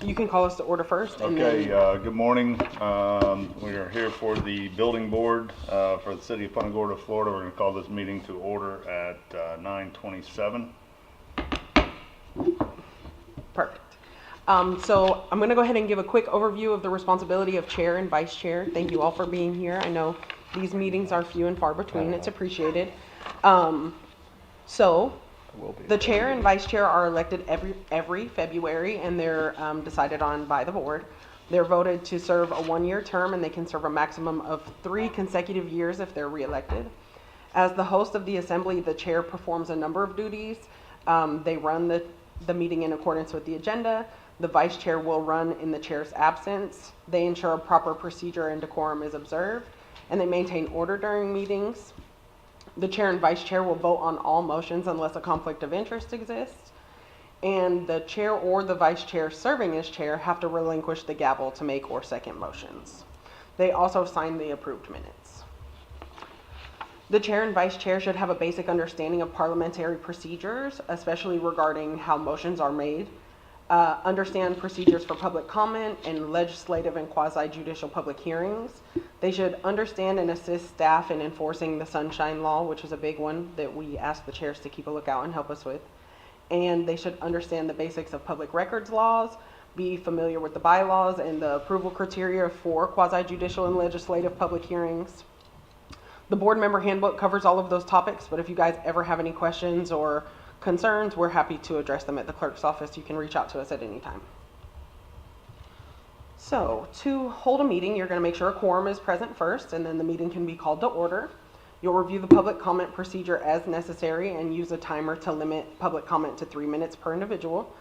You can call us to order first. And Okay, then... good morning. We are here for the building board for the city of Punta Gorda, Florida. We're going to call this meeting to order at 9:27. Perfect. So I'm going to go ahead and give a quick overview of the responsibility of chair and vice chair. Thank you all for being here. I know these meetings are few and far between. It's appreciated. So the chair and vice chair are elected every February, and they're decided on by the board. They're voted to serve a 1-year term, and they can serve a maximum of 3 consecutive years if they're reelected. As the host of the assembly, the chair performs a number of duties. They run the meeting in accordance with the agenda. The vice chair will run in the chair's absence. They ensure a proper procedure and decorum is observed, and they maintain order during meetings. The chair and vice chair will vote on all motions unless a conflict of interest exists. And the chair or the vice chair serving as chair have to relinquish the gavel to make or second motions. They also sign the approved minutes. The chair and vice chair should have a basic understanding of parliamentary procedures, especially regarding how motions are made. Understand procedures for public comment and legislative and quasi-judicial public hearings. They should understand and assist staff in enforcing the Sunshine Law, which is a big one that we ask the chairs to keep a lookout and help us with. And they should understand the basics of public records laws, be familiar with the bylaws and the approval criteria for quasi-judicial and legislative public hearings. The board member handbook covers all of those topics, but if you guys ever have any questions or concerns, we're happy to address them at the clerk's office. You can reach out to us at any time. So to hold a meeting, you're going to make sure a quorum is present first, and then the meeting can be called to order. You'll review the public comment procedure as necessary and use a timer to limit public comment to 3 minutes per individual.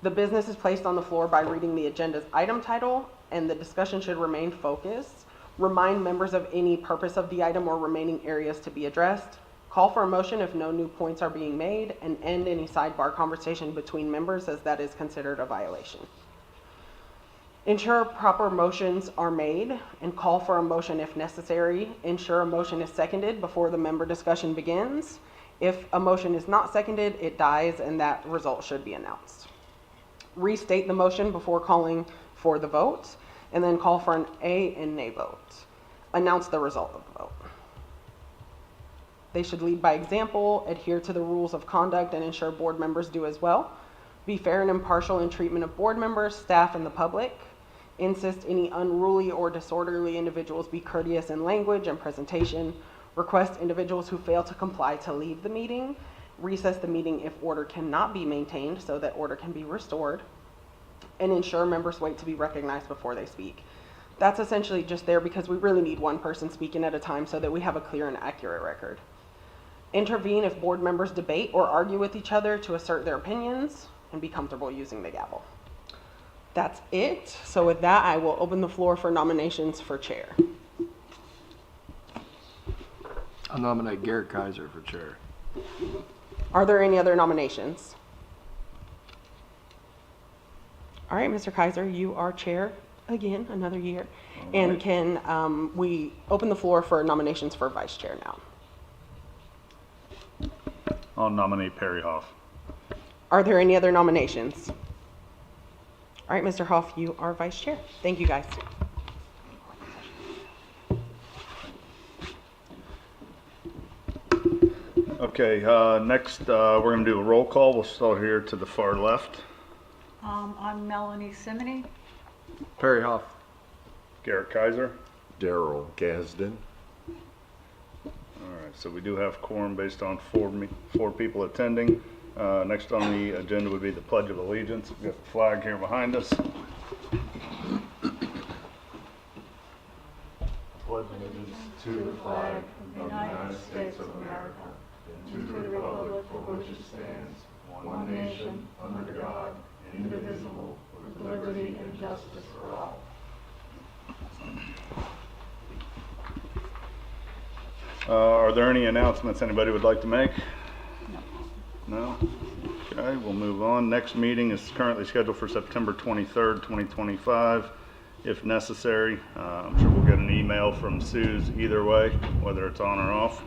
The business is placed on the floor by reading the agenda's item title, and the discussion should remain focused. Remind members of any purpose of the item or remaining areas to be addressed. Call for a motion if no new points are being made, and end any sidebar conversation between members as that is considered a violation. Ensure proper motions are made and call for a motion if necessary. Ensure a motion is seconded before the member discussion begins. If a motion is not seconded, it dies and that result should be announced. Restate the motion before calling for the vote, and then call for an A and nay vote. Announce the result of the vote. They should lead by example, adhere to the rules of conduct, and ensure board members do as well. Be fair and impartial in treatment of board members, staff, and the public. Insist any unruly or disorderly individuals be courteous in language and presentation. Request individuals who fail to comply to leave the meeting. Recess the meeting if order cannot be maintained so that order can be restored. And ensure members wait to be recognized before they speak. That's essentially just there because we really need one person speaking at a time so that we have a clear and accurate record. Intervene if board members debate or argue with each other to assert their opinions, and be comfortable using the gavel. That's it. So with that, I will open the floor for nominations for chair. I'll nominate Garrett Kaiser for chair. Are there any other nominations? All right, Mr. Kaiser, you are chair again, another year. And can we open the floor for nominations for vice chair now? I'll nominate Perry Hoff. Are there any other nominations? All right, Mr. Hoff, you are vice chair. Thank you, guys. Okay, next we're going to do a roll call. We'll start here to the far left. I'm Melanie Simony. Perry Hoff. Garrett Kaiser. Daryl Gasden. All right, so we do have quorum based on four people attending. Next on the agenda would be the Pledge of Allegiance. We've got the flag here behind us. Pledge allegiance to the flag of the United States of America and to the republic for which it stands, one nation, under God, indivisible, with liberty and justice for all. Are there any announcements anybody would like to make? No? Okay, we'll move on. Next meeting is currently scheduled for September 23rd, 2025, if necessary. I'm sure we'll get an email from Suze either way, whether it's on or off.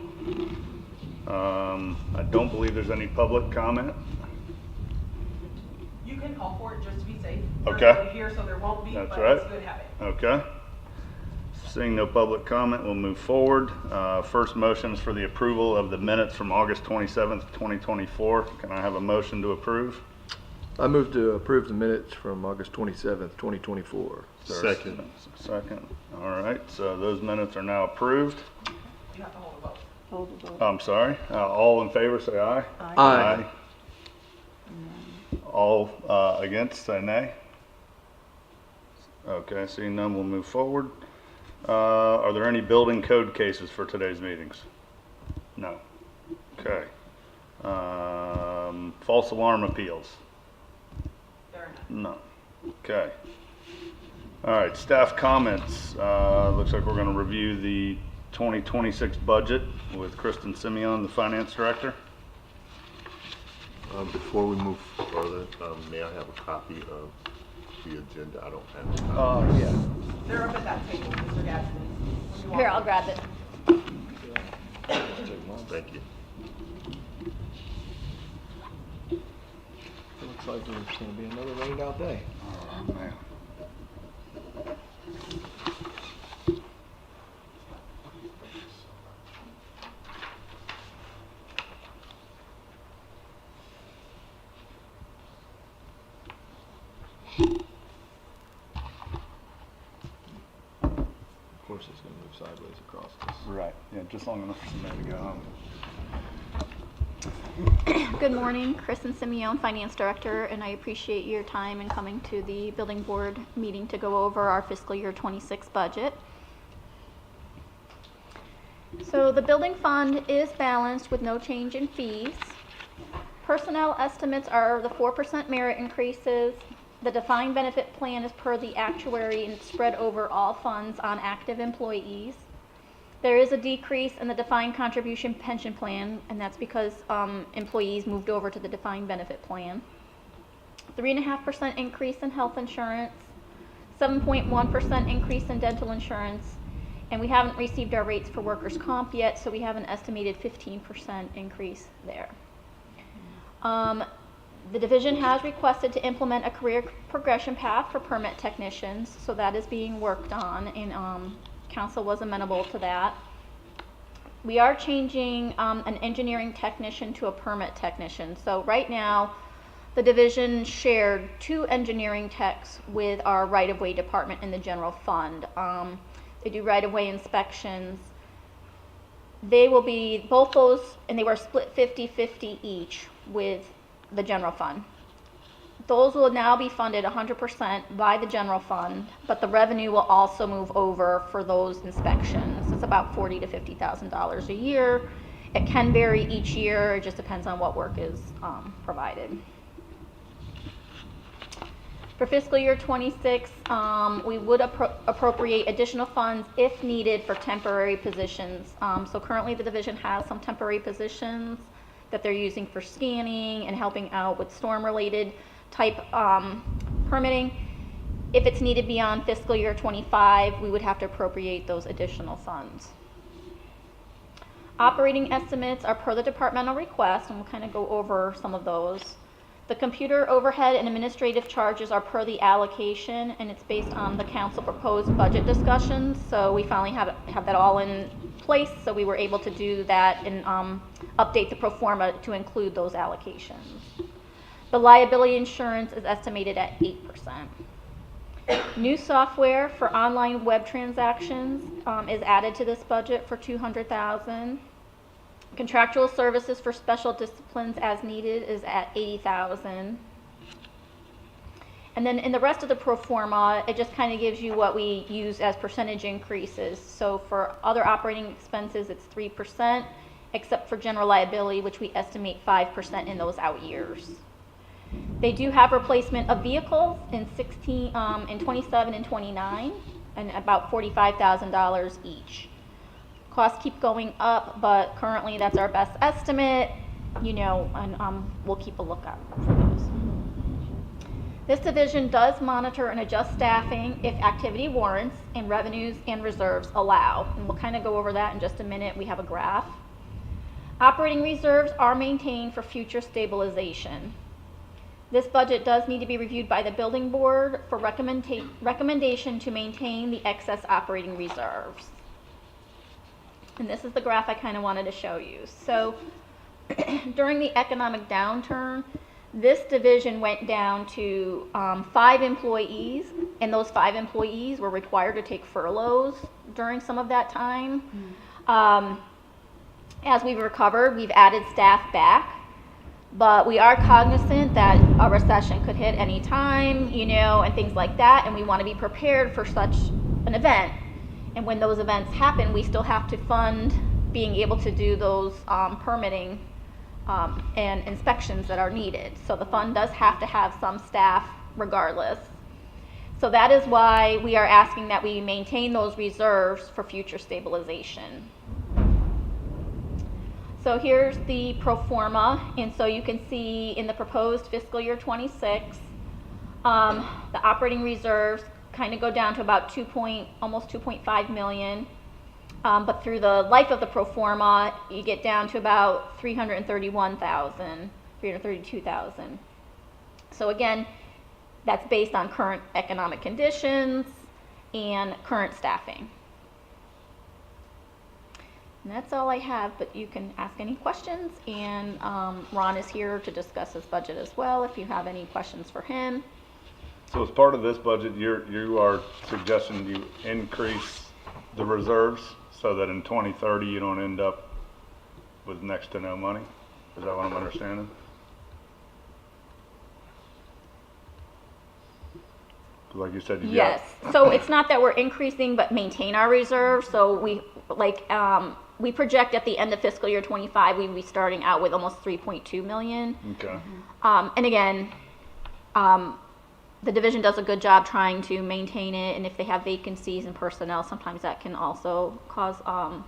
I don't believe there's any public comment. You can can call for it just to be safe. Okay. They're here, so there won't be, That's but right. it's a good habit. Okay. Seeing no public comment, we'll move forward. First motion is for the approval of the minutes from August 27th, 2024. Can I have a motion to approve? I move to approve the minutes from August 27th, 2024. Second. Second. All right, so those minutes are now approved. You have to hold a vote. Hold the vote. I'm sorry. All in favor, say aye. Aye. All against, say nay. Okay, seeing none, we'll move forward. Are there any building code cases for today's meetings? No. Okay. False alarm appeals? There are none. No. Okay. All right, staff comments. Looks like we're going to review the 2026 budget with Kristen Simeon, the finance director. Before we move further, may I have a copy of the agenda? I don't have a copy. Yeah. They're up at that table, Mr. Gadsden. When you walk Here, I'll in. grab it. Thank you. Looks like it's going to be another rained out day. Oh, man. Of course, it's going to move sideways across this. Right. Yeah, just long enough for somebody to go home. Good morning, Kristen Simeon, Finance Director, and I appreciate your time in coming to the Building Board meeting to go over our fiscal year 26 budget. So the building fund is balanced with no change in fees. Personnel estimates are the 4% merit increases. The defined benefit plan is per the actuary and it's spread over all funds on active employees. There is a decrease in the defined contribution pension plan, and that's because employees moved over to the defined benefit plan. 3.5% increase in health insurance, 7.1% increase in dental insurance, and we haven't received our rates for workers' comp yet, so we have an estimated 15% increase there. The division has requested to implement a career progression path for permit technicians, so that is being worked on, and council was amenable to that. We are changing an engineering technician to a permit technician. So right now, the division shared 2 engineering techs with our right-of-way department in the general fund. They do right-of-way inspections. They will be, both those, and they were split 50-50 each with the general fund. Those will now be funded 100% by the general fund, but the revenue will also move over for those inspections. It's about $40,000 to $50,000 a year. It can vary each year. It just depends on what work is provided. For fiscal year 26, we would appropriate additional funds if needed for temporary positions. So currently the division has some temporary positions that they're using for scanning and helping out with storm-related type permitting. If it's needed beyond fiscal year 25, we would have to appropriate those additional funds. Operating estimates are per the departmental request, and we'll kind of go over some of those. The computer overhead and administrative charges are per the allocation, and it's based on the council proposed budget discussions. So we finally have that all in place, so we were able to do that and update the pro forma to include those allocations. The liability insurance is estimated at 8%. New software for online web transactions is added to this budget for $200,000. Contractual services for special disciplines as needed is at $80,000. And then in the rest of the pro forma, it just kind of gives you what we use as percentage increases. So for other operating expenses, it's 3%, except for general liability, which we estimate 5% in those out years. They do have replacement of vehicles in 27 and 29, and about $45,000 each. Costs keep going up, but currently that's our best estimate, and we'll keep a lookout for those. This division does monitor and adjust staffing if activity warrants and revenues and reserves allow. And we'll kind of go over that in just a minute. We have a graph. Operating reserves are maintained for future stabilization. This budget does need to be reviewed by the building board for recommendation to maintain the excess operating reserves. And this is the graph I kind of wanted to show you. So during the economic downturn, this division went down to 5 employees, and those 5 employees were required to take furloughs during some of that time. As we've recovered, we've added staff back, but we are cognizant that a recession could hit any time, you know, and things like that, and we want to be prepared for such an event. And when those events happen, we still have to fund being able to do those permitting and inspections that are needed. So the fund does have to have some staff regardless. So that is why we are asking that we maintain those reserves for future stabilization. So here's the pro forma, and so you can see in the proposed fiscal year 26, the operating reserves kind of go down to about almost 2.5 million. But through the life of the pro forma, you get down to about 332,000. So again, that's based on current economic conditions and current staffing. And that's all I have, but you can ask any questions, and Ron is here to discuss his budget as well if you have any questions for him. So as part of this budget, you are suggesting you increase the reserves so that in 2030 you don't end up with next to no money? Is that what I'm understanding? Like you said, Yes, so it's not that we're increasing, but maintain our reserves. So we project at the end of fiscal year 25, we'd be starting out with almost 3.2 million. Okay. And again, the division does a good job trying to maintain it, and if they have vacancies in personnel, sometimes that can also cause a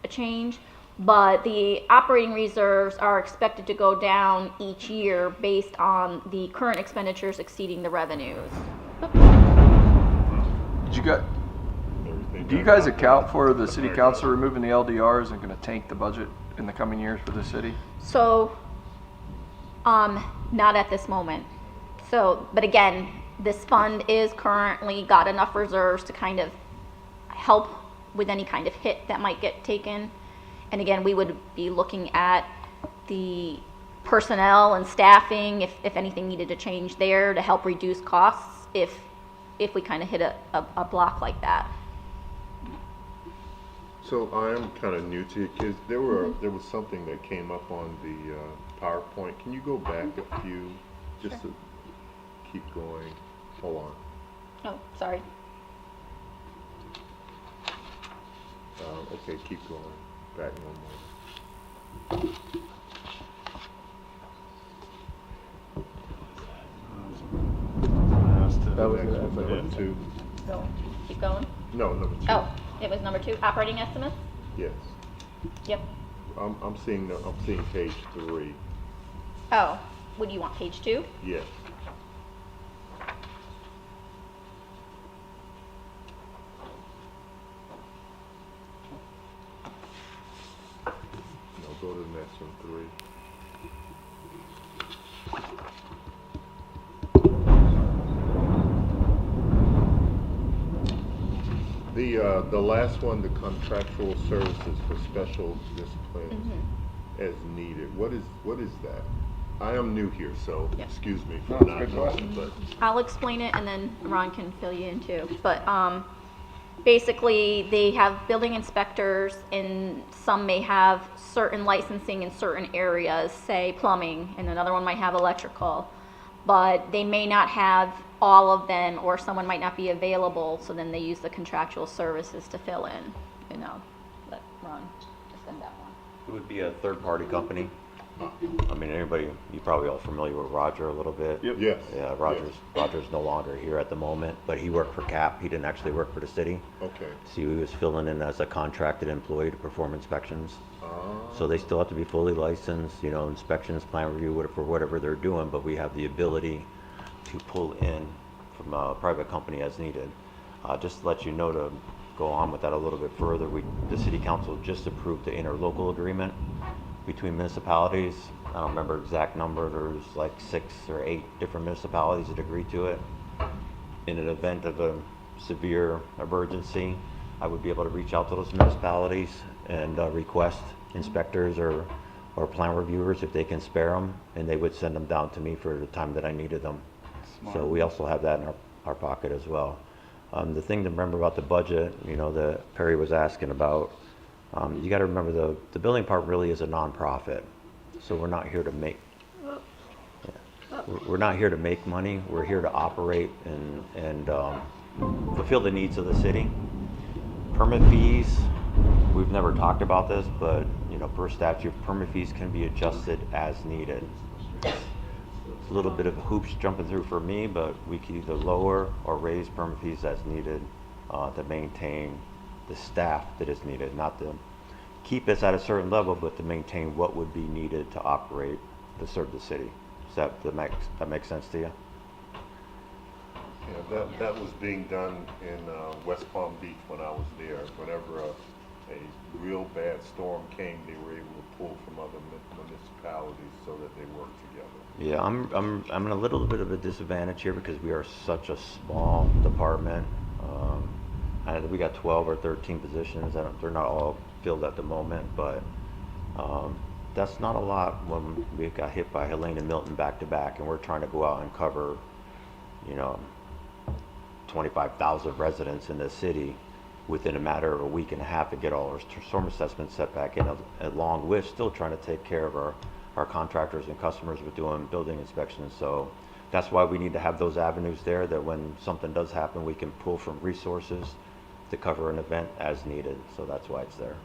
change. But the operating reserves are expected to go down each year based on the current expenditures exceeding the revenues. Do you guys account for the city council removing the LDRs and going to tank the budget in the coming years for the city? So, not at this moment. So, but again, this fund is currently got enough reserves to kind of help with any kind of hit that might get taken. And again, we would be looking at the personnel and staffing if anything needed to change there to help reduce costs if we kind of hit a block like that. So I am kind of new to it, because there was something that came up on the PowerPoint. Can you go back a few, just to keep going? Hold on. Oh, sorry. Okay, keep going. Back one more. That was Next it. one, number 2. So, keep going. No, number 2. Oh, it was number 2, operating estimates? Yes. Yep. I'm seeing page 3. Oh, would you want page 2? Yes. No, go to the next one, 3. The last one, the contractual services for special disciplines as needed. What is that? I am new here, so Yep. excuse me for No, it's a not good knowing, question. but I'll explain it and then Ron can fill you in too. But basically, they have building inspectors, and some may have certain licensing in certain areas, say plumbing, and another one might have electrical. But they may not have all of them, or someone might not be available, so then they use the contractual services to fill in, you know. Let Ron send that one. It would be a third-party company. I mean, anybody, you're probably all familiar with Roger a little bit. Yep. yes. Yeah, Roger's no longer here at the moment, but he worked for CAP. He didn't actually work for the city. Okay. So he was filling in as a contracted employee to perform inspections. Ah. So they still have to be fully licensed, you know, inspections, plan review, for whatever they're doing, but we have the ability to pull in from a private company as needed. Just to let you know, to go on with that a little bit further, the city council just approved the interlocal agreement between municipalities. I don't remember exact number, there's like 6 or 8 different municipalities that agreed to it. In an event of a severe emergency, I would be able to reach out to those municipalities and request inspectors or plan reviewers if they can spare them, and they would send them down to me for the time that I needed them. So we also have that in our pocket as well. The thing to remember about the budget, you know, that Perry was asking about, you got to remember the building part really is a nonprofit, so we're not here to make. We're not here to make money. We're here to operate and fulfill the needs of the city. Permit fees, we've never talked about this, but you know, per statute, permit fees can be adjusted as needed. It's a little bit of hoops jumping through for me, but we can either lower or raise permit fees as needed to maintain the staff that is needed, not to keep us at a certain level, but to maintain what would be needed to operate to serve the city. Does that make sense to you? Yeah, that was being done in West Palm Beach when I was there. Whenever a real bad storm came, they were able to pull from other municipalities so that they worked together. Yeah, I'm in a little bit of a disadvantage here because we are such a small department. We got 12 or 13 positions. They're not all filled at the moment, but that's not a lot when we got hit by Helene and Milton back to back, and we're trying to go out and cover, you know, 25,000 residents in the city within a matter of a week and a half to get all our storm assessments set back in, along with still trying to take care of our contractors and customers with doing building inspections. So that's why we need to have those avenues there, that when something does happen, we can pull from resources to cover an event as needed. So that's why it's there.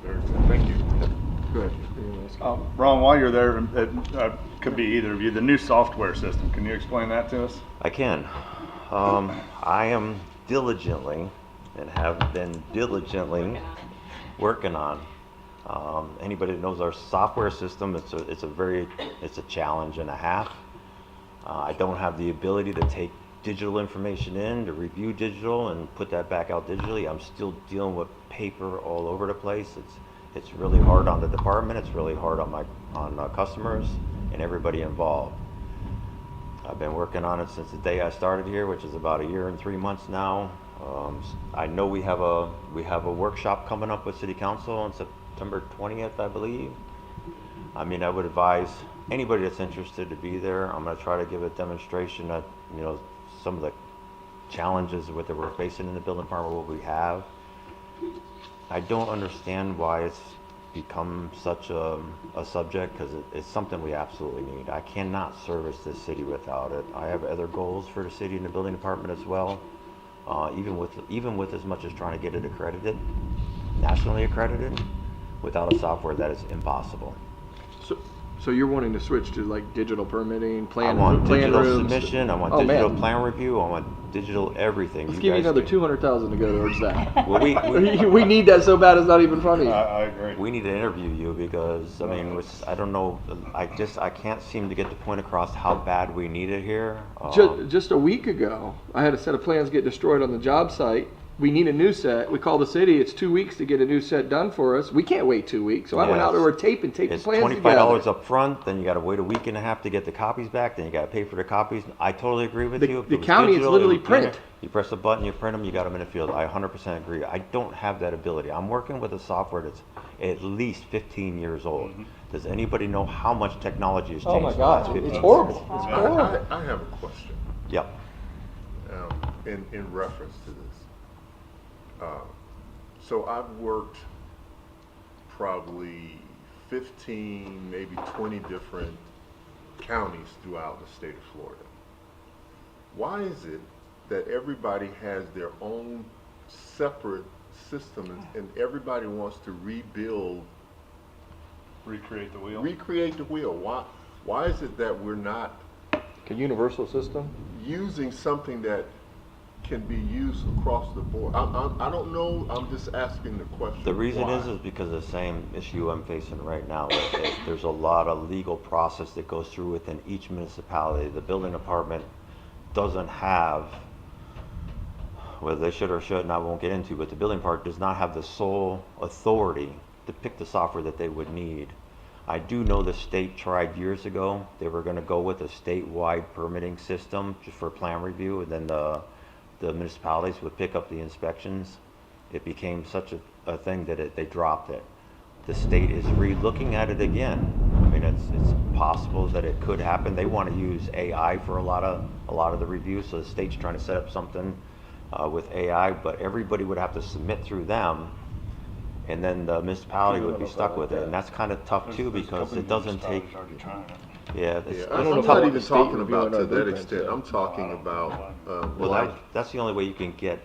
Very good. Thank you. Good. Ron, while you're there, it could be either of you, the new software system, can you explain that to us? I can. I am diligently and have been diligently working on. Anybody that knows our software system, it's a challenge and a half. I don't have the ability to take digital information in, to review digital and put that back out digitally. I'm still dealing with paper all over the place. It's really hard on the department. It's really hard on customers and everybody involved. I've been working on it since the day I started here, which is about 1 year and 3 months now. I know we have a workshop coming up with City Council on September 20th, I believe. I mean, I would advise anybody that's interested to be there. I'm going to try to give a demonstration of, you know, some of the challenges that we're facing in the building department, what we have. I don't understand why it's become such a subject, because it's something we absolutely need. I cannot service this city without it. I have other goals for the city and the building department as well. Even with as much as trying to get it accredited, nationally accredited, without a software that is impossible. So you're wanting to switch to like digital permitting, I plan want digital rooms? submission, I want Oh, digital man. plan review, I want digital everything. Let's give you guys another can- 200,000 to go towards that. Well, We need that so bad it's not even funny. I agree. we need to interview you because, I mean, I don't know, I can't seem to get the point across how bad we need it here. Just a week ago, I had a set of plans get destroyed on the job site. We need a new set. We call the city. It's 2 weeks to get a new set done for us. We can't wait 2 weeks. So I went out there with tape and taped the It's plans $25 together. up front, then you gotta wait a week and a half to get the copies back, then you gotta pay for the copies. I totally agree with you. If The it was county, it's digital, literally it would be in print. there. You press a button, you print them, you got them in the field. I 100% agree. I don't have that ability. I'm working with a software that's at least 15 years old. Does anybody know how much technology has changed? Oh my in the last God, 15 it's years? horrible. It's horrible. I have a question Yep. in reference to this. So I've worked probably 15, maybe 20 different counties throughout the state of Florida. Why is it that everybody has their own separate system and everybody wants to Recreate the wheel. recreate the wheel? Why is it that we're not A universal system? using something that can be used across the board? I don't know. I'm just asking the question. The reason why? is because of the same issue I'm facing right now. There's a lot of legal process that goes through within each municipality. The building department doesn't have, whether they should or shouldn't, I won't get into, but the building department does not have the sole authority to pick the software that they would need I do know the state tried years ago. They were going to go with a statewide permitting system just for plan review, and then the municipalities would pick up the inspections. It became such a thing that they dropped it. The state is re-looking at it again. I mean, it's possible that it could happen. They want to use AI for a lot of the reviews, so the state's trying to set up something with AI, but everybody would have to submit through them, and then the municipality would be stuck with it, and that's kind of tough too because it doesn't take. Yeah, it's I don't know. I'm tough. not even state talking reviewing about our to that blueprints, extent. yeah. I'm talking about, Well, that's the only way you can get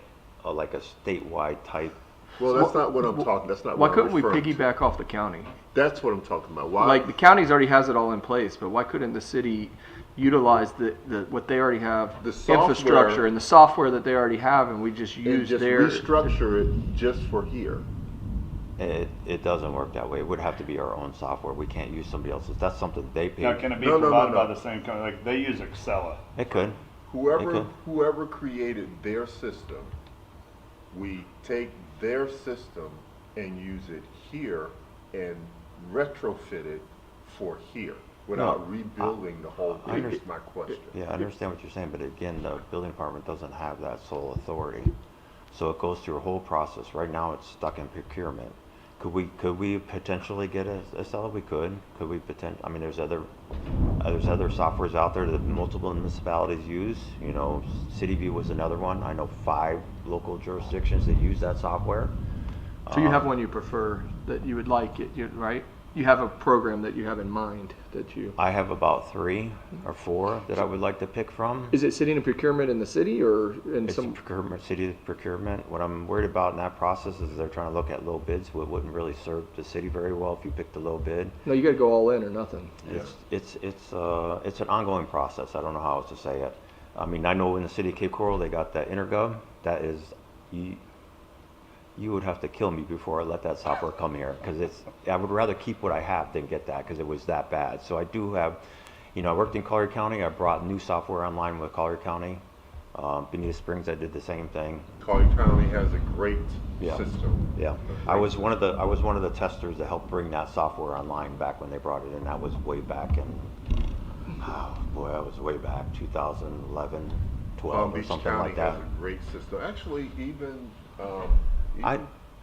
like a statewide type. well, that's not what I'm talking, that's not Why what I'm couldn't we referring to. piggyback off the county? That's what I'm talking about. Why? Like the counties already has it all in place, but why couldn't the city utilize the what they already have, The software- infrastructure and the software that they already have, and we just and use just their restructure it just for here. It doesn't work that way. It would have to be our own software. We can't use somebody else's. That's something they pay. Now, can it be No, no, no, provided by no. the same company? Like, they use Excella. It could. Whoever, Okay. whoever created their system, we take their system and use it here and retrofit it for here without rebuilding the whole I thing, under- is my question. Yeah, I understand what you're saying, but again, the building department doesn't have that sole authority. So it goes through a whole process. Right now, it's stuck in procurement. Could we potentially get a seller? We could. Could we I mean, there's other softwares out there that multiple municipalities use. You know, CityView was another one. I know 5 local jurisdictions that use that software. So you have one you prefer that you would like it, right? You have a program that you have in mind that you. I have about 3 or 4 that I would like to pick from. Is it sitting in procurement in the city or in It's some? procurement, city procurement. What I'm worried about in that process is they're trying to look at low bids, what wouldn't really serve the city very well if you picked a low bid. No, you got to go all in or nothing. It's an ongoing process. I don't know how else to say it. I mean, I know in the city of Cape Coral they got that Intergov. That is, you would have to kill me before I let that software come here because I would rather keep what I have than get that because it was that bad. So I do have, you know, I worked in Collier County. I brought new software online with Collier County. Benita Springs, I did the same thing. Collier County has a great Yeah. system. Yeah, I was one of the testers that helped bring that software online back when they brought it in. That was way back in, oh boy, that was way back 2011, 12 Palm or Beach something County like that. has a great system. Actually, even I-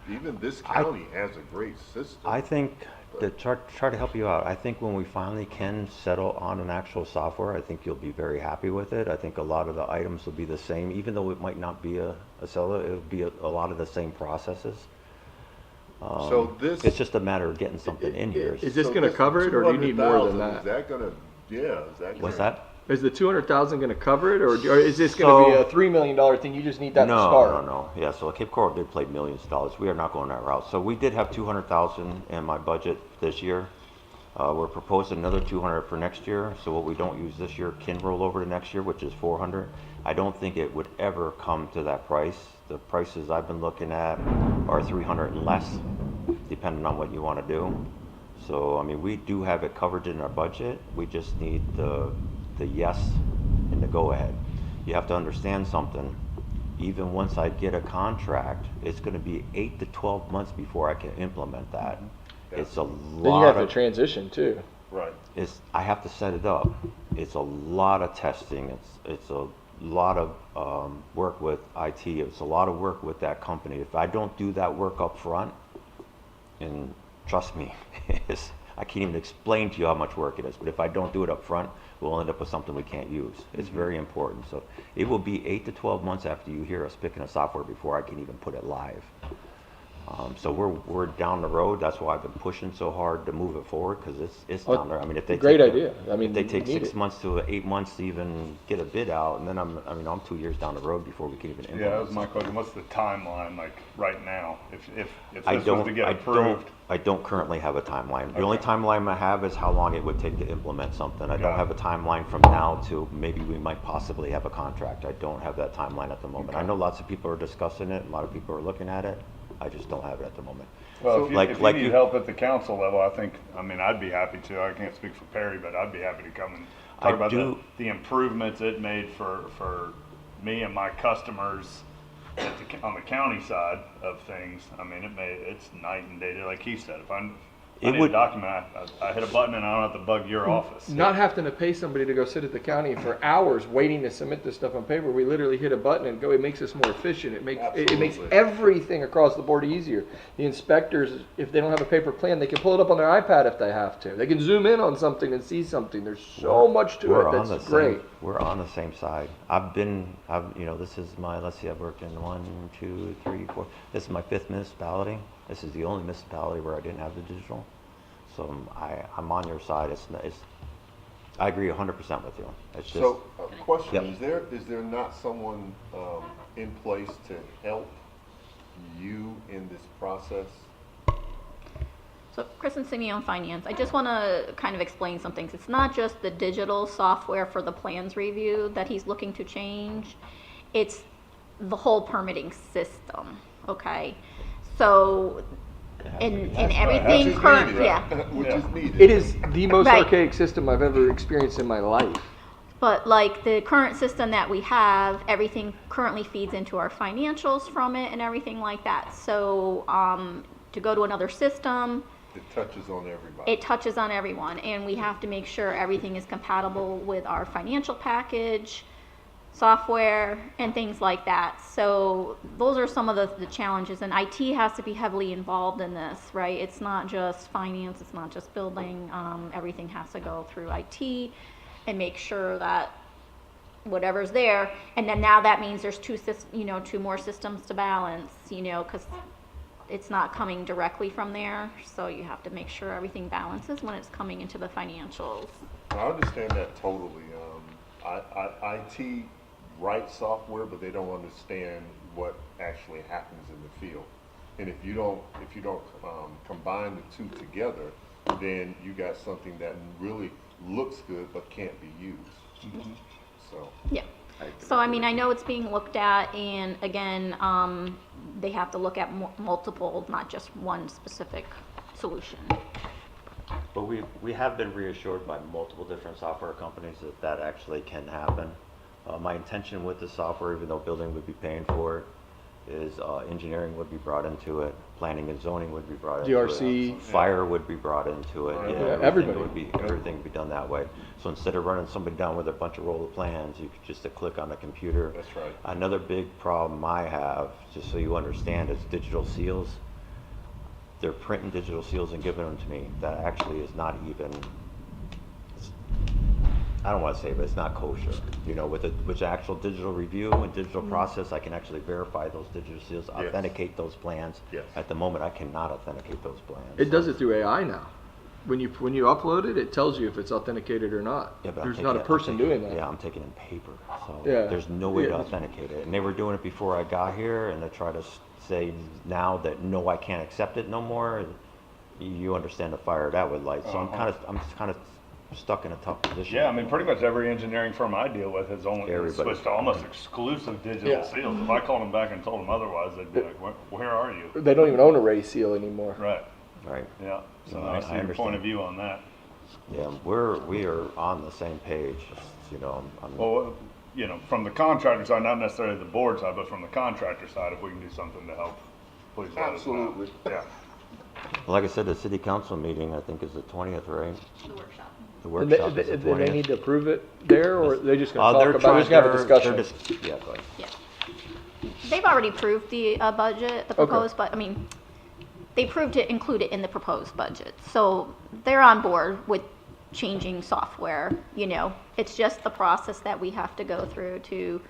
even this county has a great system. I think to try to help you out, I think when we finally can settle on an actual software, I think you'll be very happy with it. I think a lot of the items will be the same, even though it might not be a seller, it'll be a lot of the same processes. So this It's just a matter of getting something in here. Is this gonna cover it, or do you need more than 200,000, that? Is that gonna? Yeah. Is that? What's gonna- that? Is the 200,000 going to cover it, or is this going to be So- a $3 million thing? You just need that to No, start. no. Yeah, so Cape Coral did play millions of dollars. We are not going that route. So we did have 200,000 in my budget this year. We're proposing another 200 for next year. So what we don't use this year can roll over to next year, which is 400. I don't think it would ever come to that price. The prices I've been looking at are 300 and less, depending on what you want to do. So I mean, we do have it covered in our budget. We just need the yes and the go ahead. You have to understand something. Even once I get a contract, it's going to be 8 to 12 months before I can implement that. It's a Then you lot have to of transition too. Right. I have to set it up. It's a lot of testing. It's a lot of work with IT. It's a lot of work with that company. If I don't do that work up front, and trust me, I can't even explain to you how much work it is. But if I don't do it up front, we'll end up with something we can't use. It's very important. So it will be 8 to 12 months after you hear us picking a software before I can even put it live. So we're down the road. That's why I've been pushing so hard to move it forward because it's down there. I mean, if they Great take idea. I mean, if they you take need 6 it. months to 8 months to even get a bid out, and then I'm 2 years down the road before we can even implement. Yeah, that was my question. What's the timeline like right now? If I this was to get approved? I don't currently have a timeline. The only timeline I have is how long it would take to implement something. I don't Okay. have a timeline from now to maybe we might possibly have a contract. I don't have that timeline at the moment. I know lots of people are discussing it, a lot of people are looking at it. I just don't have it at the moment. Well, if you, like- if like you need you- help at the council level, I mean, I'd be happy to. I can't speak for Perry, but I'd be happy to come and talk I about do- the improvements it made for me and my customers on the county side of things. I mean, it's night and day. Like he said, I It need a would, document. I hit a button and I don't have to bug your office. Not having to pay somebody to go sit at the county for hours waiting to submit this stuff on paper. We literally hit a button and go. It makes us more efficient. It makes Absolutely. everything across the board easier. The inspectors, if they don't have a paper plan, they can pull it up on their iPad if they have to. They can zoom in on something and see something. There's so much to we're it. on the That's great. same, we're on the same side. You know, this is my, let's see, I've worked in 1, 2, 3, 4. This is my 5th municipality. This is the only municipality where I didn't have the digital. So I'm on your side. I agree 100% with you. It's just, So, question, Yep. is there not someone in place to help you in this process? So Kristen Simeon, Finance. I just want to kind of explain some things. It's not just the digital software for the plans review that he's looking to change. It's the whole permitting system, okay? So, in everything Which is current, needed, yeah. Which is needed. It is the most Right. archaic system I've ever experienced in my life. But like the current system that we have, everything currently feeds into our financials from it and everything like that. So, to go to another system, It touches on everybody. it touches on everyone, and we have to make sure everything is compatible with our financial package, software, and things like that. So those are some of the challenges, and IT has to be heavily involved in this, right? It's not just finance, it's not just building, everything has to go through IT and make sure that whatever's there, and then now that means there's two more systems to balance, because it's not coming directly from there, so you have to make sure everything balances when it's coming into the financials. I understand that totally. IT writes software, but they don't understand what actually happens in the field. And if you don't combine the two together, then you got something that really looks good but can't be used. So. Yeah. So, I mean, I know it's being looked at, and again, they have to look at multiple, not just one specific solution. but we have been reassured by multiple different software companies that actually can happen. My intention with the software, even though building would be paying for it, is engineering would be brought into it, planning and zoning would be brought into GRC. it, fire would be brought into it. everybody. Everything would be done that way. So instead of running somebody down with a bunch of roll of plans, you could just click on the computer. That's right. Another big problem I have, just so you understand, is digital seals. They're printing digital seals and giving them to me. That actually is not even, I don't want to say, but it's not kosher. With the actual digital review and digital process, I can actually verify those digital seals, Yes. authenticate those plans. Yes. At the moment, I cannot authenticate those plans. It does it through AI now. When you upload it, it tells you if it's authenticated or not. Yeah, but I'm There's taking not a it- I'm person taking- doing that. Yeah, I'm taking it in paper, so Yeah. there's no way to Yeah. authenticate it. And they were doing it before I got here, and they try to say now that no, I can't accept it no more. You understand the fire that would light. So I'm kind of stuck in a tough position. Yeah, I mean, pretty much every engineering firm I deal with has only Everybody. switched to almost exclusive digital Yeah. seals. If I called them back and told them otherwise, they'd be like, where are you? They don't even own a Ray seal anymore. Right, Right. yeah. So No, I I see your point understand. of view on that. Yeah, we are on the same page. I'm Well, from the contractor side, not necessarily the board side, but from the contractor side, if we can do something to help, please let us know. Absolutely. Yeah. like I said, the city council meeting I think is the 20th, right? The workshop. The And workshop is the they 20th. need to approve it there, or they just gonna They're talk about it? They're just gonna have a they're discussion. yeah, go ahead. Yeah. They've already approved the budget, the Okay. proposed, but, I mean, they approved to include it in the proposed budget. So they're on board with changing software, It's just the process that we have to go through to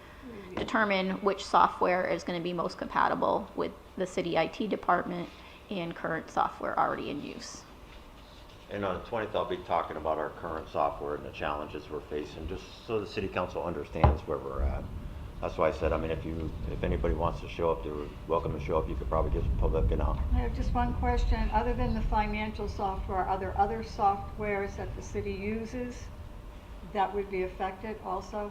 determine which software is going to be most compatible with the city IT department and current software already in use. And on the 20th, I'll be talking about our current software and the challenges we're facing, just so the city council understands where we're at. That's why I said, I mean, if anybody wants to show up, they're welcome to show up. You could probably give the public I have just one question. Other than the financial software, are there other softwares that the city uses that would be affected also?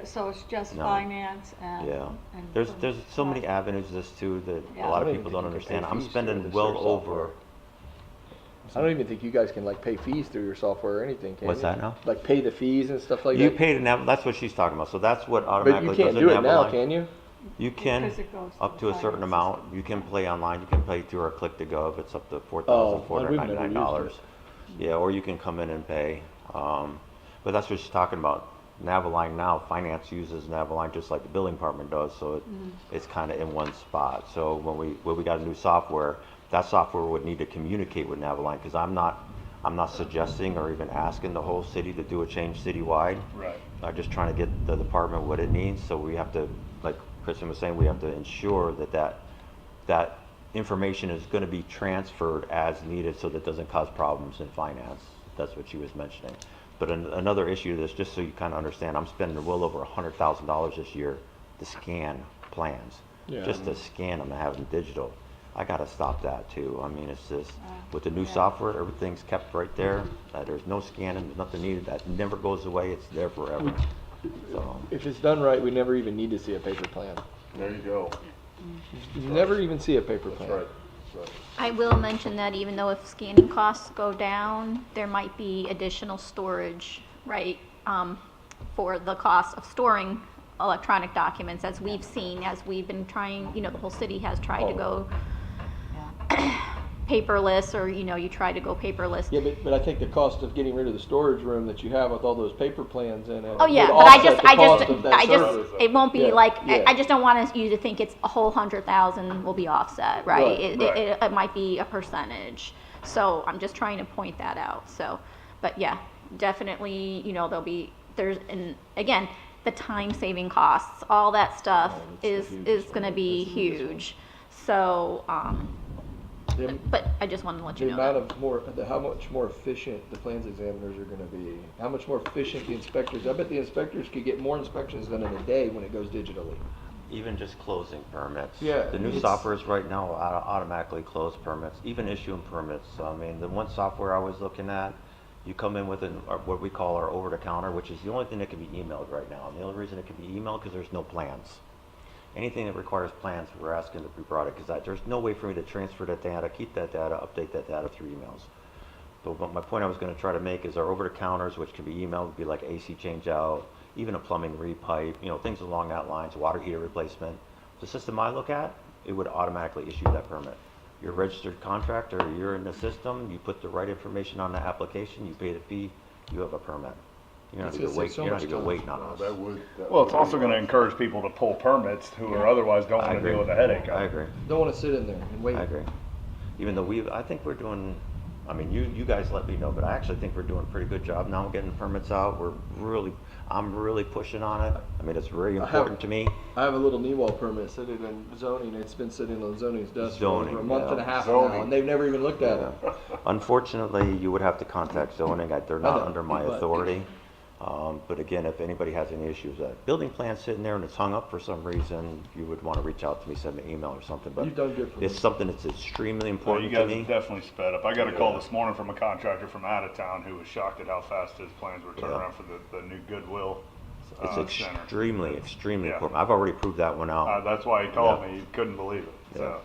So it's just No. finance and? Yeah, and there's so many avenues to this too that Yeah. a lot of I don't people even don't think you can understand. pay I'm fees spending through well this over. software. I don't even think you guys can pay fees through your software or anything, can you? What's that now? Pay the fees and stuff like You that? paid an that's what she's talking about. So that's what But automatically you can't goes do in it now, Avalon. can you? You can, Because it goes to up the to a certain finance amount, system. you can play online, you can pay through our Click to Gov, it's up to Oh, we've never $4,499. used Yeah, or you can come in and pay. But that's what she's talking about. Naviline now, finance uses Naviline just like the billing department does, so it's kind of in one spot. So when we got a new software, that software would need to communicate with Naviline, because I'm not suggesting or even asking the whole city to do a change citywide. Right. I'm just trying to get the department what it needs, so we have to, like Kristen was saying, we have to ensure that information is going to be transferred as needed so that doesn't cause problems in finance. That's what she was mentioning. But another issue to this, just so you kind of understand, I'm spending well over $100,000 this year to scan plans. Yeah. Just to scan them and have them digital. I got to stop that too. I mean, it's just, with the new software, everything's kept right there. There's no scanning, there's nothing needed. That never goes away, it's there forever. So, If it's done right, we never even need to see a paper plan. There you go. You never even see a paper plan. That's right. That's right. I will mention that even though if scanning costs go down, there might be additional storage, right, for the cost of storing electronic documents, as we've seen, as we've been trying, the whole city has tried to go paperless, or, you try to go paperless. Yeah, but I think the cost of getting rid of the storage room that you have with all those paper plans in it. Oh yeah, would but I offset just, the cost of that I just, service. it won't be Yeah, like, yeah. I just don't want you to think it's a whole 100,000 will be offset, right? Right, It might be a percentage. So I'm just trying to point that out. So, but yeah, definitely, and again, the time saving costs, all that stuff is going to be huge. So, but I just wanted to let you The know. amount of how much more efficient the plans examiners are gonna be, how much more efficient the inspectors, I bet the inspectors could get more inspections done in a day when it goes digitally. even just closing permits. Yeah, The new it's- softwares right now automatically close permits, even issuing permits. I mean, the one software I was looking at, you come in with what we call our over-the-counter, which is the only thing that can be emailed right now. And the only reason it can be emailed, because there's no plans. Anything that requires plans, we're asking to be brought in, because there's no way for me to transfer that data, keep that data, update that data through emails. But my point I was going to try to make is our over-the-counters, which can be emailed, would be like AC change out, even a plumbing repipe, things along that lines, water heater replacement. The system I look at, it would automatically issue that permit. You're a registered contractor, you're in the system, you put the right information on the application, you pay the fee, you have a permit. You're not It's even gonna save so you're not much even time. waiting on No, us. that would. Well, it's also going to encourage people to pull permits who are otherwise don't I want to agree. deal with the headache of I it. agree. Don't wanna sit in there and wait. I agree. Even though I think we're doing, I mean, you guys let me know, but I actually think we're doing a pretty good job now getting permits out. I'm really pushing on it. I mean, it's very important to me. I have a little knee wall permit sitting in zoning, it's been sitting on zoning's desk for Zoning, over a month yeah. and a half Zoning. now, and they've never even looked at it. Unfortunately, you would have to contact zoning. They're I not know, under my but- authority. But again, if anybody has any issues, that building plan's sitting there and it's hung up for some reason, you would want to reach out to me, send me an email or something. But You've done good for me. it's something that's extremely Well, you important to guys me. have definitely sped up. I got a call this morning from a contractor from out of town who was shocked at how fast his plans were turning Yeah. around for the new Goodwill It's center. extremely Yeah. important. I've already proved that one out. That's why he called Yeah. me. He couldn't believe it. So,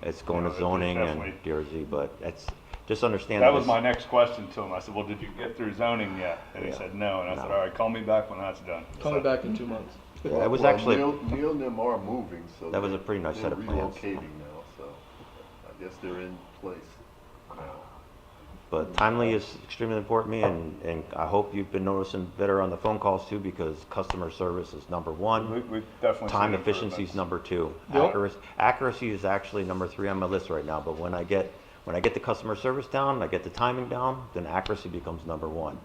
It's going to it's zoning and definitely- DRZ, but it's, just understand. That was this- my next question to him. I said, well, did you get through zoning yet? And he Yeah. said, no. And I said, No. all right, call me back when that's done. Call me So- back in 2 months. Yeah, it was Well, actually, Neil and them are moving, so. That was a pretty nice set of plans. They're relocating now, so I guess they're in place now. but timely is extremely important to me, and I hope you've been noticing better on the phone calls too, because customer service is number one. We've definitely Time seen efficiency is improvements. number two. Yep. Accuracy is actually number three on my list right now, but when I get the customer service down, I get the timing down, then accuracy becomes number one.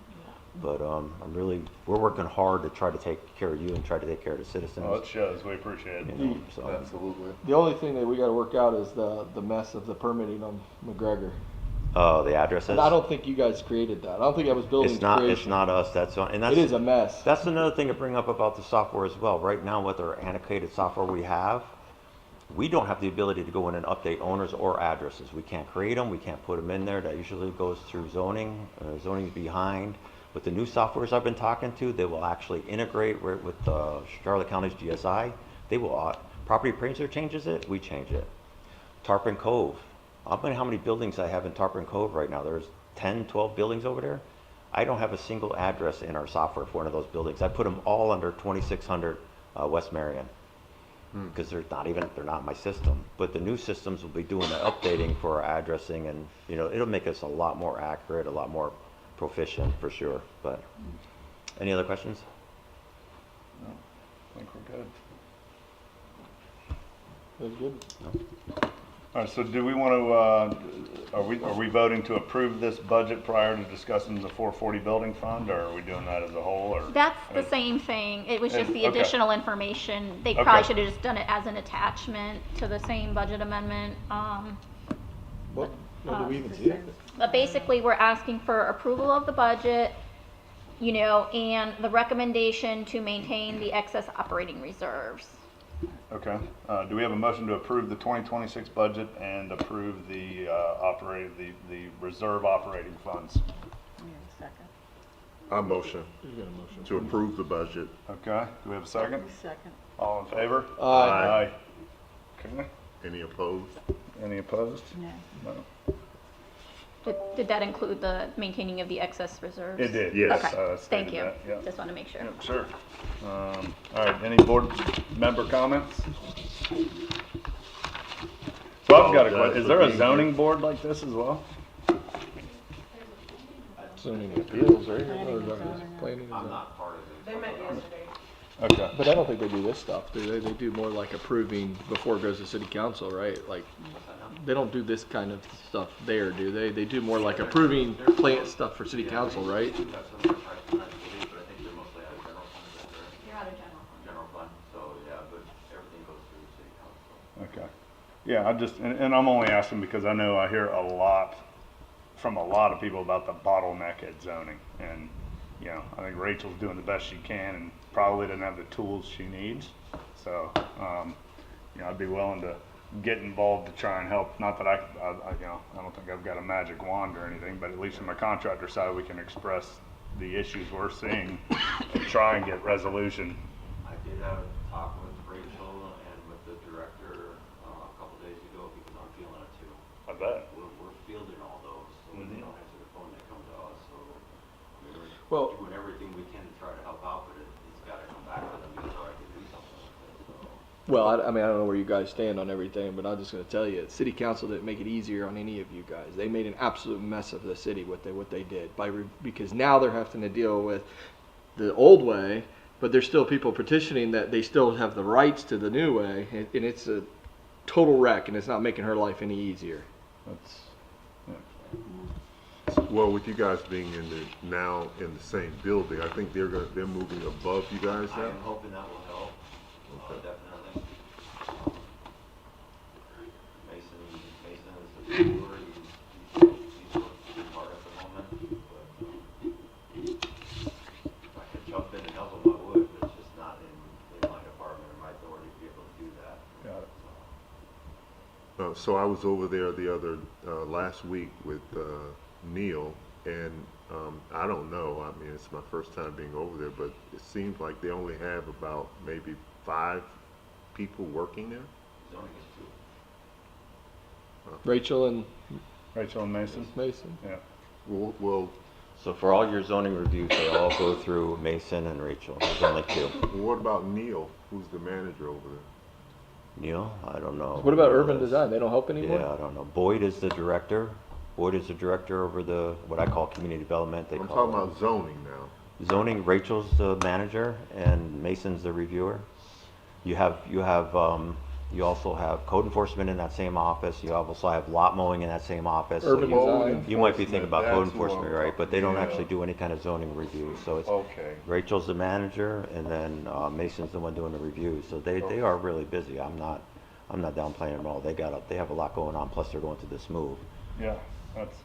But we're working hard to try to take care of you and try to take care of the citizens. Well, it shows. We appreciate it. So Absolutely. The only thing that we gotta work out is the mess of the permitting on McGregor. the addresses. And I don't think you guys created that. I don't think that was building's It's not creation. us. And that's It is a mess. That's another thing to bring up about the software as well. Right now, with our annotated software we have, we don't have the ability to go in and update owners or addresses. We can't create them. We can't put them in there. That usually goes through zoning. Zoning's behind. With the new softwares I've been talking to, they will actually integrate with Charlotte County's GSI. They will, property appraiser changes it, we change it. Tarpon Cove. I don't know how many buildings I have in Tarpon Cove right now. There's 10, 12 buildings over there. I don't have a single address in our software for one of those buildings. I put them all under 2600 West Marion. because they're not in my system. But the new systems will be doing the updating for our addressing, and it'll make us a lot more accurate, a lot more proficient for sure. But any other questions? No, I think we're good. That's good. All right, so do we want to, are we voting to approve this budget prior to discussing the 440 building fund, or are we doing that as a whole, or? That's the same thing. It was just the Okay. additional information. They Okay. probably should have just done it as an attachment to the same budget amendment. What? No, do we even see it? But basically, we're asking for approval of the budget, and the recommendation to maintain the excess operating reserves. Okay, do we have a motion to approve the 2026 budget and approve the the reserve operating funds? I motion to approve the budget. Okay, do we have a second? Second. All in favor? Aye. Okay, Any opposed? any opposed? No. Did that include the maintaining of the excess reserves? It did. Yes. Okay, Stated thank you. that, yeah. Just want to make sure. Yep, sure. All right, any board member comments? So I've got a question, is there a zoning board like this as well? Zoning appeals, right? Or is that just planning and zoning? They met yesterday. Okay. But I don't think they do this stuff, do they? They do more like approving before it goes to city council, right? Like, they don't do this kind of stuff there, do they? They do more like approving plant stuff for city council, right? You're out of general fund, so yeah, but everything goes through the city council. Okay. Yeah, and I'm only asking because I know I hear a lot from a lot of people about the bottleneck at zoning. And, I think Rachel's doing the best she can and probably doesn't have the tools she needs. So, I'd be willing to get involved to try and help. Not that I don't think I've got a magic wand or anything, but at least on the contractor side, we can express the issues we're seeing and try and get resolution. I did have a talk with Rachel and with the director a couple days ago because I'm feeling it too. I bet. We're fielding all those, so when they don't answer the phone, they come to us. So Well- we're doing everything we can to try to help out, but it's got to come back to them before I can do something with it. So. Well, I mean, I don't know where you guys stand on everything, but I'm just going to tell you, city council didn't make it easier on any of you guys. They made an absolute mess of the city what they did because now they're having to deal with the old way, but there's still people petitioning that they still have the rights to the new way, and it's a total wreck, and it's not making her life any easier. That's, Well, with you guys being now in the same building, I think they're moving above you guys I now. am hoping that will help, definitely. Mason is the viewer, he's working hard at the moment, but if I could jump in and help him, I would, but it's just not in my department or my authority to be able to do that. got it. So I was over there the other last week with Neil, and I don't know. I mean, it's my first time being over there, but it seems like they only have about maybe 5 people working there. Zoning is too. Rachel and Rachel and Mason? Mason. Yeah. Well, So for all your zoning reviews, they all go through Mason and Rachel. There's only 2. what about Neil, who's the manager over there? Neil, I don't know. What about who urban it is. design? They don't help anymore? Yeah, I don't know. Boyd is the director. Boyd is the director over the, what I call community development. They I'm call talking it about zoning now. zoning. Rachel's the manager and Mason's the reviewer. You also have code enforcement in that same office. You also have lot mowing in that same office. So Urban you, design. you might be thinking about code That's who I'm enforcement, right? But they don't talking- actually do any kind of zoning review. So it's Okay. Rachel's the manager, and then Mason's the one doing the review. So they are really busy. I'm not downplaying them at all. They have a lot going on. Plus they're going through this move. Yeah,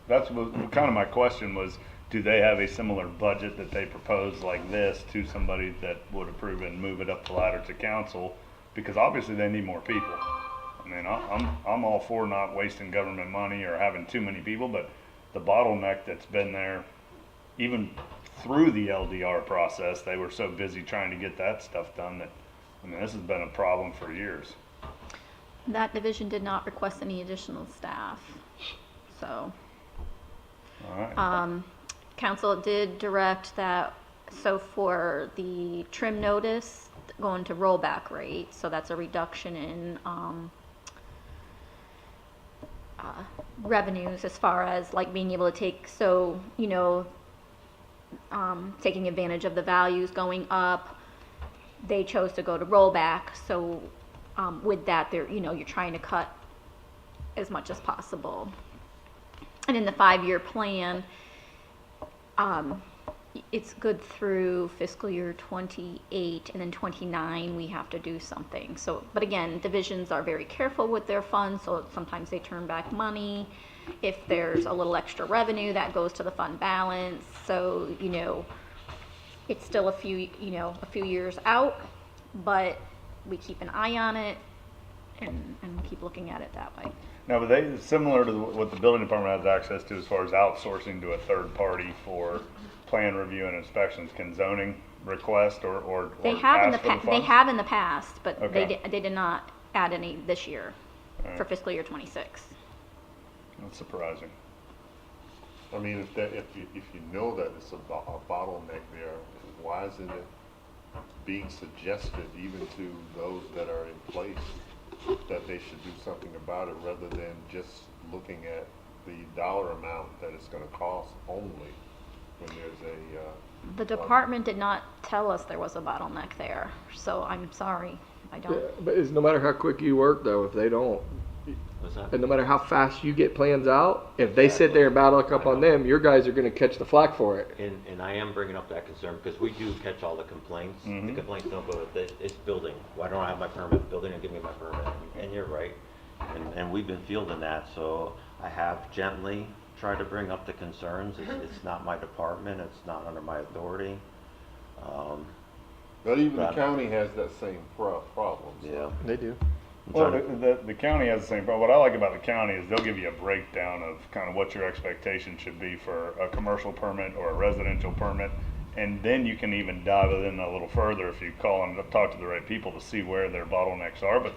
that's what, kind of my question was, do they have a similar budget that they propose like this to somebody that would approve and move it up the ladder to council? Because obviously they need more people. I mean, I'm all for not wasting government money or having too many people, but the bottleneck that's been there, even through the LDR process, they were so busy trying to get that stuff done that, I mean, this has been a problem for years. That division did not request any additional staff, so. All right. Council did direct that, so for the trim notice, going to rollback rate, so that's a reduction in revenues as far as like being able to take, so, you know, taking advantage of the values going up. They chose to go to rollback, so with that, they're, you know, you're trying to cut as much as possible. And in the 5-year plan, it's good through fiscal year 28, and then 29 we have to do something. So, but again, divisions are very careful with their funds, so sometimes they turn back money. If there's a little extra revenue, that goes to the fund balance. So, you know, it's still a few years out, but we keep an eye on it and keep looking at it that way. Now, but they, similar to what the building department has access to as far as outsourcing to a third party for plan review and inspections, can zoning request or They have in the ask for the they funds? have in the past, but Okay. they did not add any this year Alright. for fiscal year 26. That's surprising. I mean, if you know that it's a bottleneck there, why isn't it being suggested even to those that are in place that they should do something about it rather than just looking at the dollar amount that it's going to cost only when there's a The department did not tell us there was a bottleneck there, so I'm sorry, I Yeah, don't. but it's no matter how quick you work though, if they don't, What's that? and no matter how fast you get plans out, if they sit there and battle up on them, your guys are gonna catch the flack for it. And I am bringing up that concern because we do catch all the complaints. The complaints don't go, it's building. Why don't I have my permit? Building and give me my permit. And you're right. And we've been fielding that, so I have gently tried to bring up the concerns. It's not my department, it's not under my authority. But even the Right. county has that same problem. Yeah. They do. I'm Well, trying to- the county has the same problem. What I like about the county is they'll give you a breakdown of kind of what your expectation should be for a commercial permit or a residential permit. And then you can even dive it in a little further if you call and talk to the right people to see where their bottlenecks are, but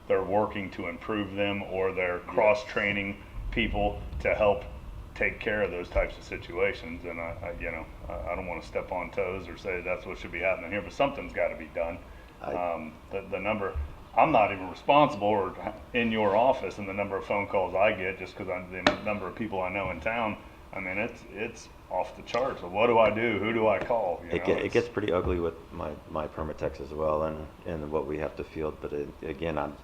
they're working to improve them, or they're cross-training people to help take care of those types of situations. And I don't want to step on toes or say that's what should be happening here, but something's got to be done. The number, I'm not even responsible or in your office, and the number of phone calls I get just because the number of people I know in town, I mean, it's off the charts. So what do I do? Who do I call? You know, It gets pretty ugly with my permit techs as well, and what we have to field. But again, I'm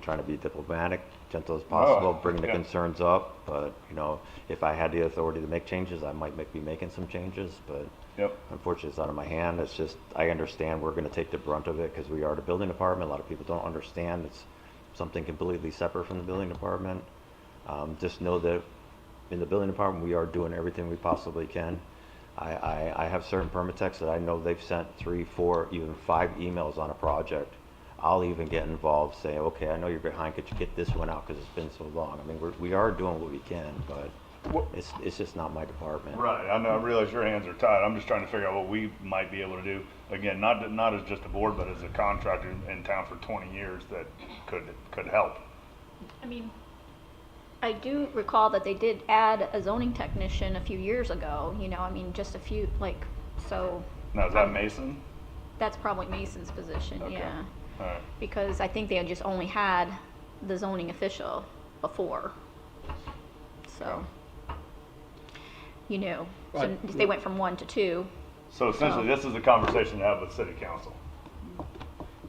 trying to be diplomatic, gentle as possible, bring the yeah. concerns up. But you know, if I had the authority to make changes, I might be making some changes. But Yep. unfortunately, it's out of my hand. It's just, I understand we're going to take the brunt of it because we are the building department. A lot of people don't understand it's something completely separate from the building department. Just know that in the building department, we are doing everything we possibly can. I have certain permit techs that I know they've sent 3, 4, even 5 emails on a project. I'll even get involved saying, okay, I know you're behind, could you get this one out because it's been so long? I mean, we are doing what we can, but it's just not my department. Right. I know. I realize your hands are tied. I'm just trying to figure out what we might be able to do. Again, not as just a board, but as a contractor in town for 20 years that could help. I mean, I do recall that they did add a zoning technician a few years ago, you know, I mean, just a few, like, so. Now, is that Mason? That's probably Mason's position, Okay. yeah. All right. Because I think they had just only had the zoning official before. So, you know, so Right. they went from 1 to 2. So essentially, this is a conversation to have with city council.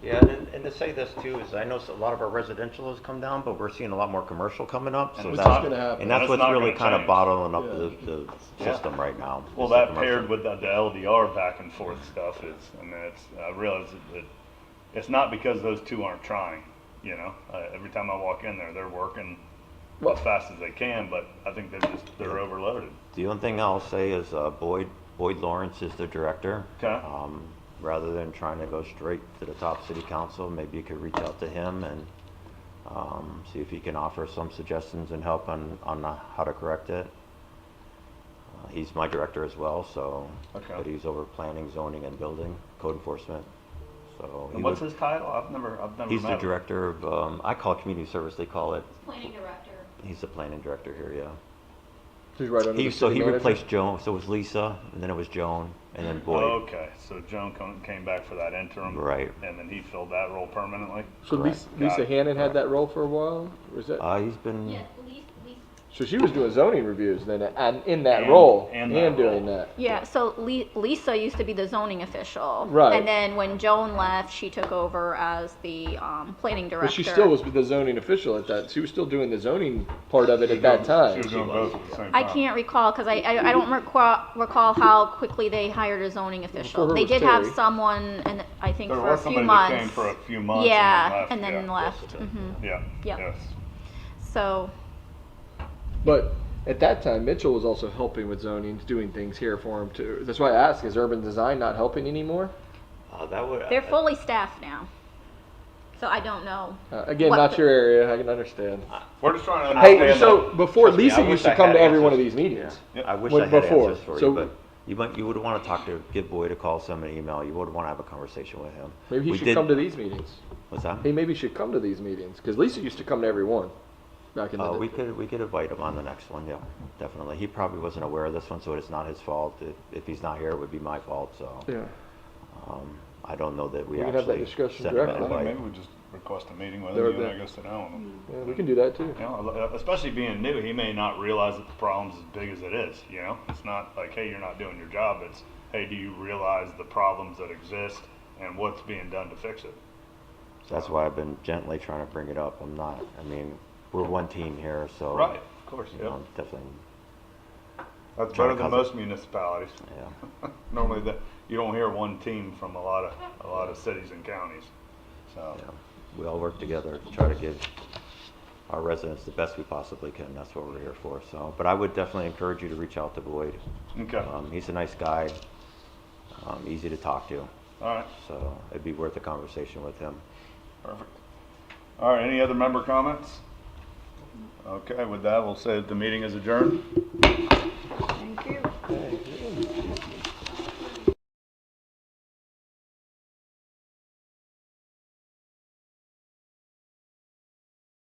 Yeah, and to say this too is I know a lot of our residential has come down, but we're seeing a lot more commercial coming up. So And it's just gonna happen. and that's That's what's not really gonna kind of change. bottling up Yeah. the system right now. Well, is the that commercial. paired with the LDR back and forth stuff is, I mean, I realize that it's not because those two aren't trying, you know? Every time I walk in there, they're working Well- as fast as they can, but I think they're overloaded. The only thing I'll say is Boyd Lawrence is the director. Okay. Rather than trying to go straight to the top city council, maybe you could reach out to him and see if he can offer some suggestions and help on how to correct it. He's my director as well, so Okay. but he's over planning, zoning, and building code enforcement. So he And what's would- his title? I've never he's the met him. director of I call it community service. They call it. Planning director. He's the planning director here. Yeah. Who's right under the So city he manager? replaced Joan, so it was Lisa, and then it was Joan, and then Boyd. Okay, so Joan came back for that interim. Right. And then he filled that role permanently? So Correct. Lisa Got it. Hannon had that role for a while? Or is that? He's been, So she was doing zoning reviews then, and in that And- role, and and that doing role. that. Yeah, so Lisa used to be the zoning official. Right. And then when Joan left, she took over as the planning director. But she still was the zoning official at that. She was still doing the zoning part of it at that She time. was doing both at the same time. I can't recall, because I don't recall how quickly they hired a zoning official. her They was did have Terry. someone, and I think There for a was few somebody months. that came for a few months Yeah, and then left. left. Mhm. Yeah, Yep. yes. So, But at that time, Mitchell was also helping with zoning, doing things here for him too. That's why I ask: is urban design not helping anymore? that would. they're fully staffed now. So I don't know. Again, What not the- your area. I can understand. We're just trying to understand. Hey, so before Trust me, Lisa I wish used to I come had to every one of answers. these meetings. I wish When- I had before, answers for so- you, but you would want to talk to, give Boyd a call, send him an email. You would want to have a conversation with him. Maybe he We should did- come to these meetings. What's that? He maybe should come to these meetings because Lisa used to come to every one back in the We day. could invite him on the next one. Yeah, definitely. He probably wasn't aware of this one, so it's not his fault. If he's not here, it would be my fault. So Yeah. I don't know that we We can actually have that discussion sent him an directly. invite. Maybe we just request a meeting with There him, would you and be- I go sit down with him. Yeah, we can do that too. You know, especially being new, he may not realize that the problem's as big as it is, you know? It's not like, hey, you're not doing your job. It's, hey, do you realize the problems that exist and what's being done to fix it? That's why I've been gently trying to bring it up. I'm not. I mean, we're one team here, so Right, of course, you yeah. know, definitely. That's trying better to than cause most municipalities. Yeah. Normally, you don't hear one team from a lot of cities and counties. So, Yeah, we all work together to try to give our residents the best we possibly can. That's what we're here for. So, but I would definitely encourage you to reach out to Boyd. okay, He's a nice guy, easy to talk to. all right, So it'd be worth a conversation with him. perfect. All right, any other member comments? Okay, with that, we'll say that the meeting is adjourned. Thank you. Hey,